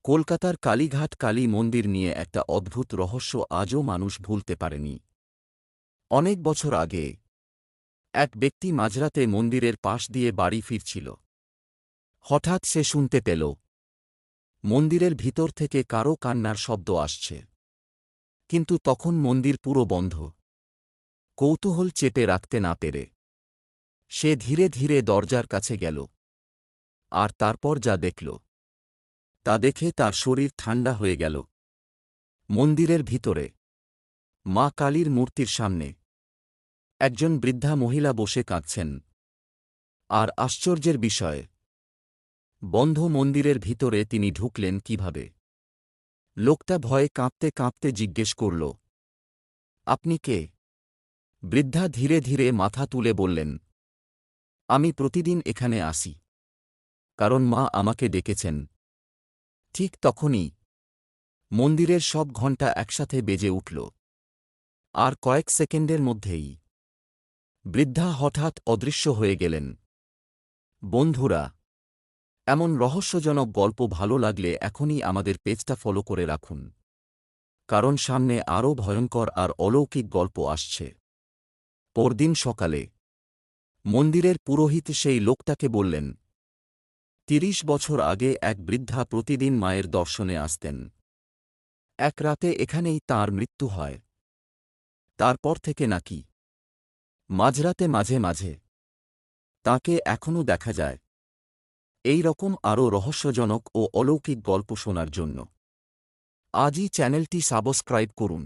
কলকাতার কালীঘাট কালী মন্দির নিয়ে একটা অদ্ভুত রহস্য আজও মানুষ ভুলতে পারেনি। অনেক বছর আগে এক ব্যক্তি মাঝরাতে মন্দিরের পাশ দিয়ে বাড়ি ফিরছিল। হঠাৎ সে শুনতে পেল মন্দিরের ভিতর থেকে কারও কান্নার শব্দ আসছে, কিন্তু তখন মন্দির পুরো বন্ধ। কৌতূহল চেপে রাখতে না পেরে সে ধীরে ধীরে দরজার কাছে গেল, আর তারপর যা দেখল তা দেখে তার শরীর ঠান্ডা হয়ে গেল। মন্দিরের ভিতরে মা কালীর মূর্তির সামনে একজন বৃদ্ধা মহিলা বসে কাঁদছেন। আর আশ্চর্যের বিষয়, বন্ধ মন্দিরের ভিতরে তিনি ঢুকলেন কিভাবে? লোকটা ভয়ে কাঁপতে কাঁপতে জিজ্ঞেস করল, আপনি কে? বৃদ্ধা ধীরে ধীরে মাথা তুলে বললেন, আমি প্রতিদিন এখানে আসি, কারণ মা আমাকে ডেকেছেন। ঠিক তখনই মন্দিরের সব ঘণ্টা একসাথে বেজে উঠল, আর কয়েক সেকেন্ডের মধ্যেই বৃদ্ধা হঠাৎ অদৃশ্য হয়ে গেলেন। বন্ধুরা, এমন রহস্যজনক গল্প ভালো লাগলে এখনই আমাদের পেজটা ফলো করে রাখুন, কারণ সামনে আরও ভয়ঙ্কর আর অলৌকিক গল্প আসছে। পরদিন সকালে মন্দিরের পুরোহিত সেই লোকটাকে বললেন, ৩০ বছর আগে এক বৃদ্ধা প্রতিদিন মায়ের দর্শনে আসতেন। এক রাতে এখানেই তাঁর মৃত্যু হয়। তারপর থেকে নাকি মাঝরাতে মাঝে মাঝে তাঁকে এখনও দেখা যায়। এই রকম আরও রহস্যজনক ও অলৌকিক গল্প শোনার জন্য আজই চ্যানেলটি সাবস্ক্রাইব করুন।